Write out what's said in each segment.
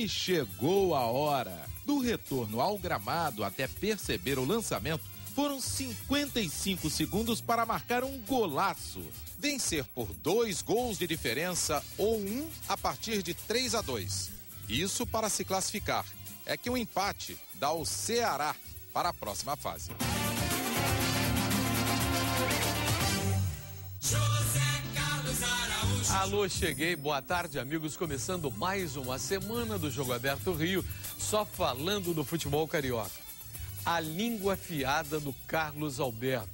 E chegou a hora. Do retorno ao gramado até perceber o lançamento, foram 55 segundos para marcar um golaço. Vencer por 2 gols de diferença ou 1 a partir de 3-2. Isso para se classificar. É que um empate dá ao Ceará para a próxima fase. Alô, cheguei. Boa tarde, amigos. Começando mais uma semana do Jogo Aberto Rio, só falando do futebol carioca. A língua afiada do Carlos Alberto.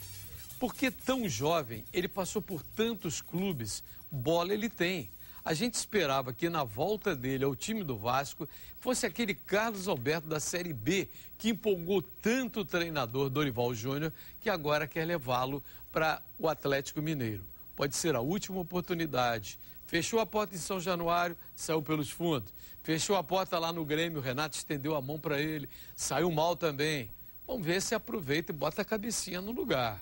Por que tão jovem? Ele passou por tantos clubes. Bola ele tem. A gente esperava que na volta dele ao time do Vasco fosse aquele Carlos Alberto da Série B que empolgou tanto o treinador Dorival Júnior que agora quer levá-lo para o Atlético Mineiro. Pode ser a última oportunidade. Fechou a porta em São Januário, saiu pelos fundos. Fechou a porta lá no Grêmio, o Renato estendeu a mão para ele, saiu mal também. Vamos ver se aproveita e bota a cabecinha no lugar.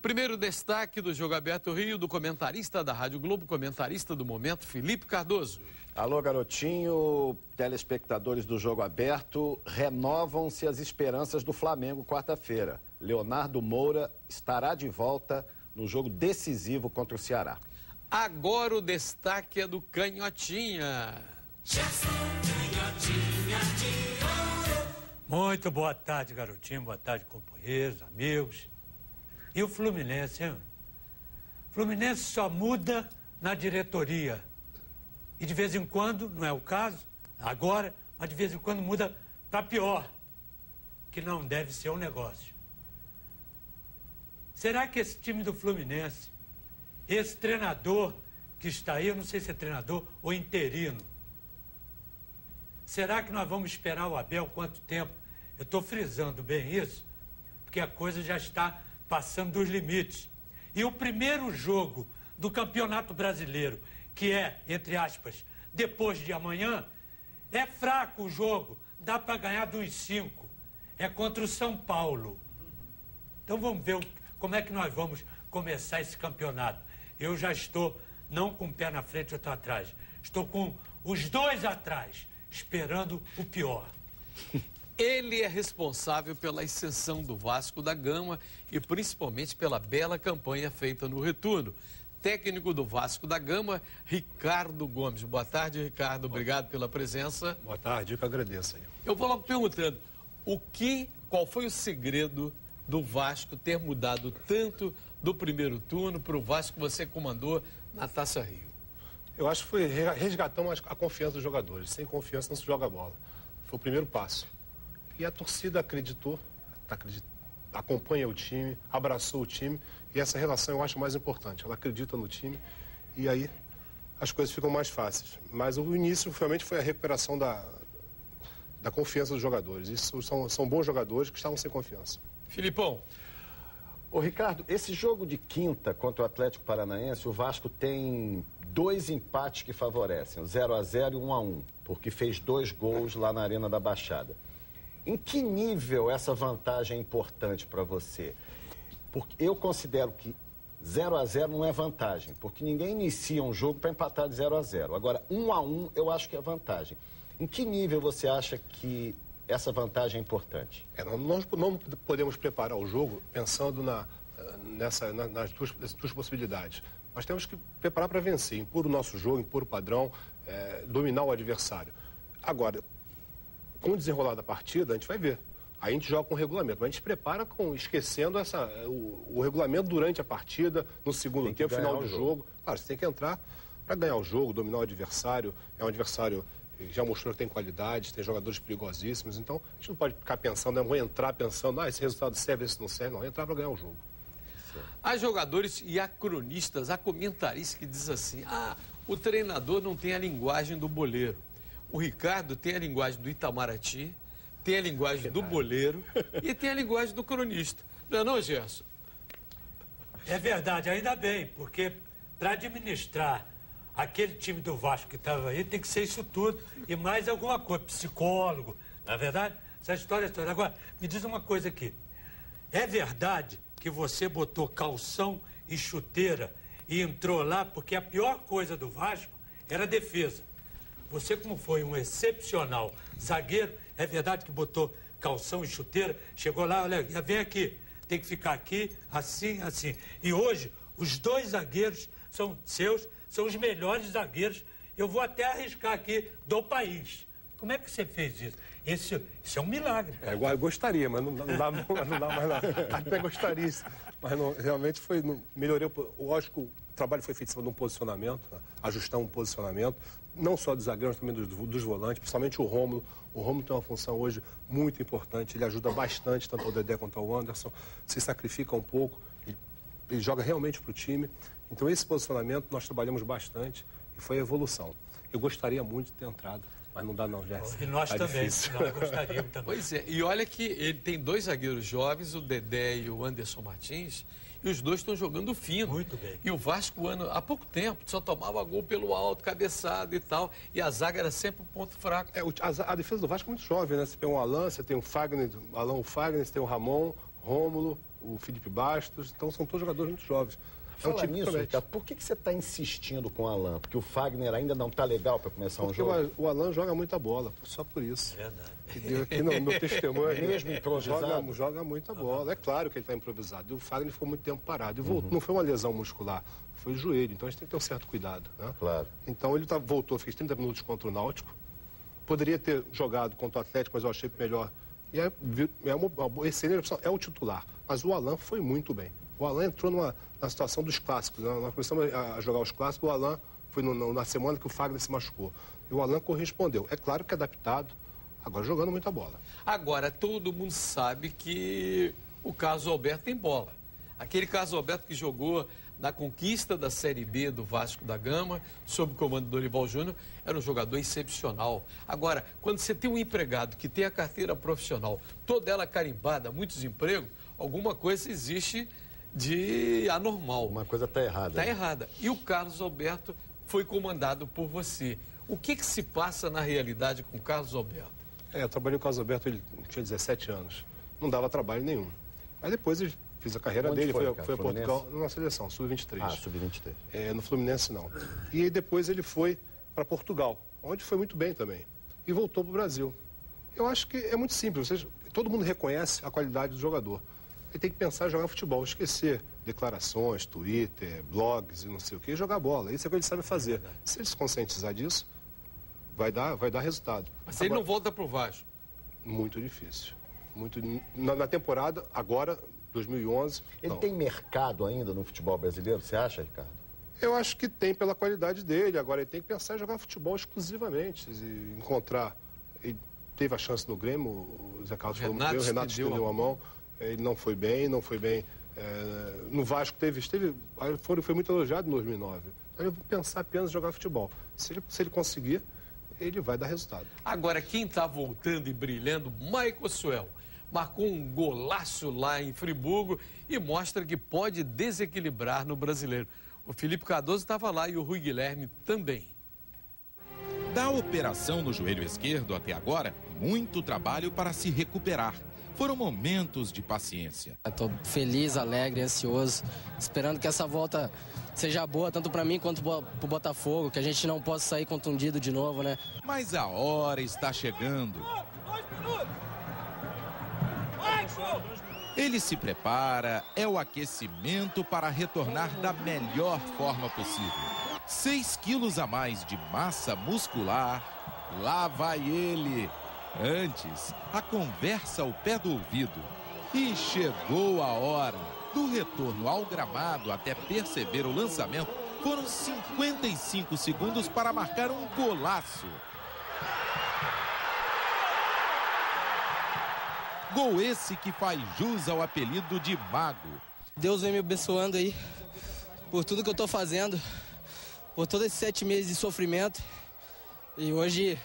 Primeiro destaque do Jogo Aberto Rio, do comentarista da Rádio Globo, comentarista do momento, Felipe Cardoso. Alô, garotinho, telespectadores do Jogo Aberto, renovam-se as esperanças do Flamengo quarta-feira. Leonardo Moura estará de volta no jogo decisivo contra o Ceará. Agora o destaque é do Canhotinha. Muito boa tarde, garotinho, boa tarde, companheiros, amigos. E o Fluminense, hein? O Fluminense só muda na diretoria. E de vez em quando, não é o caso, agora, mas de vez em quando muda para pior, que não deve ser um negócio. Será que esse time do Fluminense, esse treinador que está aí, eu não sei se é treinador ou interino, será que nós vamos esperar o Abel quanto tempo? Eu estou frisando bem isso, porque a coisa já está passando dos limites. E o primeiro jogo do Campeonato Brasileiro, que é, entre aspas, depois de amanhã, é fraco o jogo, dá para ganhar dos 5. É contra o São Paulo. Então vamos ver como é que nós vamos começar esse campeonato. Eu já estou, não com o pé na frente e outro atrás, estou com os 2 atrás, esperando o pior. Ele é responsável pela ascensão do Vasco da Gama e principalmente pela bela campanha feita no retorno. Técnico do Vasco da Gama, Ricardo Gomes. Boa tarde, Ricardo. Obrigado pela presença. Boa tarde, eu que agradeço aí. Eu vou logo perguntando, qual foi o segredo do Vasco ter mudado tanto do primeiro turno para o Vasco que você comandou na Taça Rio? Eu acho que foi resgatar a confiança dos jogadores. Sem confiança não se joga bola. Foi o primeiro passo. E a torcida acreditou, acompanha o time, abraçou o time. E essa relação eu acho mais importante. Ela acredita no time e aí as coisas ficam mais fáceis. Mas o início realmente foi a recuperação da confiança dos jogadores. Isso são bons jogadores que estavam sem confiança. Filipão. Ô, Ricardo, esse jogo de quinta contra o Atlético Paranaense, o Vasco tem 2 empates que favorecem, o 0-0 e 1-1, porque fez 2 gols lá na Arena da Baixada. Em que nível essa vantagem é importante para você? Porque eu considero que 0-0 não é vantagem, porque ninguém inicia um jogo para empatar de 0-0. Agora, 1-1 eu acho que é vantagem. Em que nível você acha que essa vantagem é importante? Nós não podemos preparar o jogo pensando nas duas possibilidades. Nós temos que preparar para vencer, impor o nosso jogo, impor o padrão, dominar o adversário. Agora, com o desenrolar da partida, a gente vai ver. Aí a gente joga com o regulamento, mas a gente se prepara esquecendo o regulamento durante a partida, no segundo tempo, final do jogo. Claro, você tem que entrar para ganhar o jogo, dominar o adversário. É um adversário já mostrou que tem qualidade, tem jogadores perigosíssimos, então a gente não pode ficar pensando, não vou entrar pensando, esse resultado serve, esse não serve, não, entrar para ganhar o jogo. Há jogadores e há cronistas, há comentaristas que dizem assim, o treinador não tem a linguagem do boleiro. O Ricardo tem a linguagem do Itamaraty, tem a linguagem do boleiro e tem a linguagem do cronista. Não, Gerson? É verdade, ainda bem, porque para administrar aquele time do Vasco que estava aí, tem que ser isso tudo e mais alguma coisa, psicólogo, não é verdade? Essa história toda. Agora, me diz uma coisa aqui. É verdade que você botou calção e chuteira e entrou lá porque a pior coisa do Vasco era a defesa. você como foi um excepcional zagueiro, é verdade que botou calção e chuteira, chegou lá, olha, vem aqui, tem que ficar aqui, assim, assim. E hoje, os 2 zagueiros são seus, são os melhores zagueiros, eu vou até arriscar aqui, do país. Como é que você fez isso? Isso é um milagre. Eu gostaria, mas não dá mais não. Até gostaria, mas não, realmente foi, melhorei. Lógico, o trabalho foi feito em cima de um posicionamento, ajustar um posicionamento, não só dos zagueiros, mas também dos volantes, principalmente o Rômulo. O Rômulo tem uma função hoje muito importante, ele ajuda bastante, tanto ao Dedé quanto ao Anderson, se sacrifica um pouco, ele joga realmente para o time. Então esse posicionamento nós trabalhamos bastante e foi a evolução. Eu gostaria muito de ter entrado. Mas não dá não, Jéssica. E nós também, nós gostaríamos também. Pois é, e olha que ele tem 2 zagueiros jovens, o Dedé e o Anderson Martins, e os 2 estão jogando fino. Muito bem. E o Vasco, há pouco tempo, só tomava gol pelo alto, cabeçada e tal, e a zaga era sempre um ponto fraco. A defesa do Vasco é muito jovem, né? Você tem o Alan, você tem o Fagner, o Fagner, você tem o Ramon, Rômulo, o Felipe Bastos, então são todos jogadores muito jovens. Fala nisso, Ricardo, por que você está insistindo com o Alan? Porque o Fagner ainda não está legal para começar um jogo? Porque o Alan joga muita bola, só por isso. É verdade. E deu aqui no meu testemunho. Mesmo improvisado? Joga muita bola. É claro que ele está improvisado. E o Fagner ficou muito tempo parado. E voltou. Não foi uma lesão muscular, foi o joelho. Então a gente tem que ter um certo cuidado. Né? Claro. Então ele voltou, fez 30 minutos contra o Náutico. Poderia ter jogado contra o Atlético, mas eu achei melhor. E é uma excelente opção. É o titular. Mas o Alan foi muito bem. O Alan entrou na situação dos clássicos. Né? Nós começamos a jogar os clássicos, o Alan foi na semana que o Fagner se machucou. E o Alan correspondeu. É claro que é adaptado, agora jogando muita bola. Agora, todo mundo sabe que o Carlos Alberto tem bola. Aquele Carlos Alberto que jogou na conquista da Série B do Vasco da Gama, sob o comando do Dorival Júnior, era um jogador excepcional. Agora, quando você tem um empregado que tem a carteira profissional, toda ela carimbada, muitos empregos, alguma coisa existe de anormal. Uma coisa está errada. Está errada. E o Carlos Alberto foi comandado por você. O que se passa na realidade com o Carlos Alberto? Eu trabalhei com o Carlos Alberto, ele tinha 17 anos. Não dava trabalho nenhum. Aí depois ele fez a carreira dele, foi a Portugal, na seleção, Sub-23. Ah, Sub-23. No Fluminense não. E aí depois ele foi para Portugal, onde foi muito bem também. E voltou para o Brasil. Eu acho que é muito simples. Todo mundo reconhece a qualidade do jogador. Ele tem que pensar em jogar futebol, esquecer declarações, Twitter, blogs e não sei o quê, e jogar bola. Isso é o que ele sabe fazer. Se ele se conscientizar disso, vai dar resultado. Mas ele não volta para o Vasco? Muito difícil. Na temporada, agora, 2011... Ele tem mercado ainda no futebol brasileiro, você acha, Ricardo? Eu acho que tem pela qualidade dele. Agora, ele tem que pensar em jogar futebol exclusivamente, e encontrar... Ele teve a chance no Grêmio, o Zé Carlos falou muito bem, o Renato estendeu a mão. Ele não foi bem. No Vasco foi muito elogiado em 2009. Então eu vou pensar apenas em jogar futebol. Se ele conseguir, ele vai dar resultado. Agora, quem está voltando e brilhando, Michael Suel, marcou um golaço lá em Friburgo e mostra que pode desequilibrar no Brasileiro. O Felipe Cardoso estava lá e o Rui Guilherme também. Da operação no joelho esquerdo até agora, muito trabalho para se recuperar. Foram momentos de paciência. Estou feliz, alegre, ansioso, esperando que essa volta seja boa, tanto para mim quanto para o Botafogo, que a gente não possa sair contundido de novo, né? Mas a hora está chegando. 2 minutos! Ele se prepara, é o aquecimento para retornar da melhor forma possível. 6 quilos a mais de massa muscular, lá vai ele. Antes, a conversa ao pé do ouvido. E chegou a hora. Do retorno ao gramado até perceber o lançamento, foram 55 segundos para marcar um golaço. Gol esse que faz jus ao apelido de Mago. Deus vem me abençoando aí por tudo que eu tô fazendo, por todos esses 7 meses de sofrimento. E hoje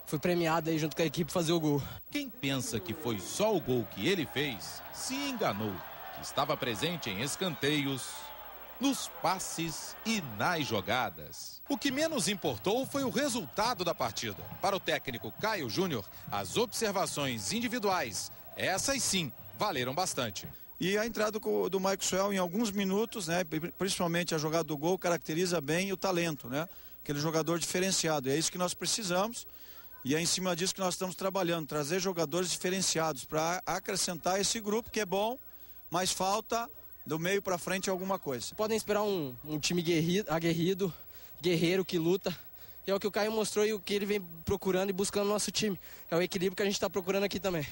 fui premiado aí junto com a equipe fazer o gol. Quem pensa que foi só o gol que ele fez, se enganou. Estava presente em escanteios, nos passes e nas jogadas. O que menos importou foi o resultado da partida. Para o técnico Caio Júnior, as observações individuais, essas sim, valeram bastante. E a entrada do Michael Suel em alguns minutos, né, principalmente a jogada do gol, caracteriza bem o talento, né? aquele jogador diferenciado. É isso que nós precisamos e é em cima disso que nós estamos trabalhando, trazer jogadores diferenciados para acrescentar esse grupo que é bom, mas falta do meio para frente alguma coisa. Podem esperar um time aguerrido, guerreiro, que luta. É o que o Caio mostrou e o que ele vem procurando e buscando no nosso time. É o equilíbrio que a gente está procurando aqui também.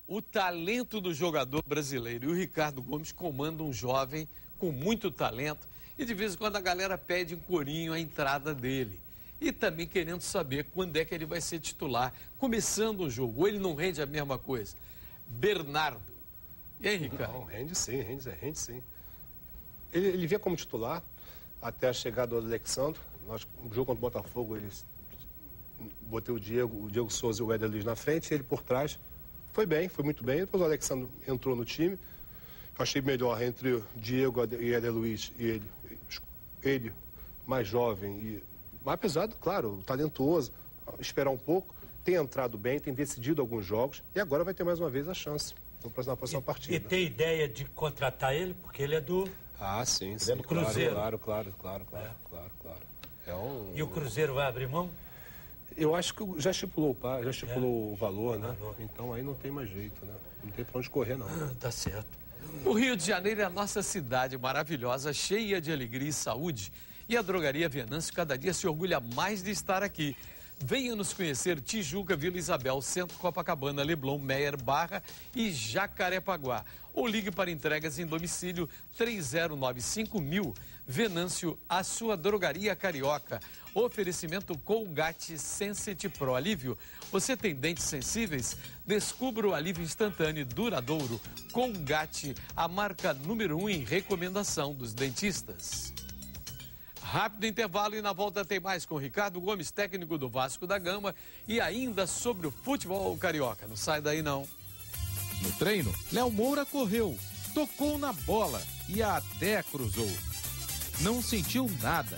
O talento do jogador brasileiro. E o Ricardo Gomes comanda um jovem com muito talento. E de vez em quando a galera pede um corinho a entrada dele. E também querendo saber quando é que ele vai ser titular. Começando o jogo, ou ele não rende a mesma coisa. Bernardo. E aí, Ricardo? Não, rende sim. Ele vinha como titular até a chegada do Alexandre. No jogo contra o Botafogo, botei o Diego Souza e o Éder Luiz na frente, ele por trás. Foi muito bem. Depois o Alexandre entrou no time. Eu achei melhor entre o Diego e Éder Luiz e ele mais jovem. Mas apesar, claro, talentoso, esperar um pouco, tem entrado bem, tem decidido alguns jogos e agora vai ter mais uma vez a chance na próxima partida. E tem ideia de contratar ele? Porque ele é do... Ah, sim. É do Cruzeiro. Claro. E o Cruzeiro vai abrir mão? Eu acho que já estipulou o valor, né? Então aí não tem mais jeito, né? Não tem pra onde correr, não. Tá certo. O Rio de Janeiro é a nossa cidade maravilhosa, cheia de alegria e saúde. E a Drogaria Venâncio cada dia se orgulha mais de estar aqui. Venha nos conhecer Tijuca, Vila Isabel, Centro Copacabana, Leblon, Meier, Barra e Jacarepaguá. Ou ligue para entregas em domicílio 3095.000. Venâncio, a sua drogaria carioca. Oferecimento Colgate Sensate Pro Alívio. Você tem dentes sensíveis? Descubra o alívio instantâneo e duradouro. Colgate, a marca número 1 em recomendação dos dentistas. Rápido intervalo e na volta tem mais com Ricardo Gomes, técnico do Vasco da Gama, e ainda sobre o futebol carioca. Não sai daí não. No treino, Léo Moura correu, tocou na bola e até cruzou. Não sentiu nada,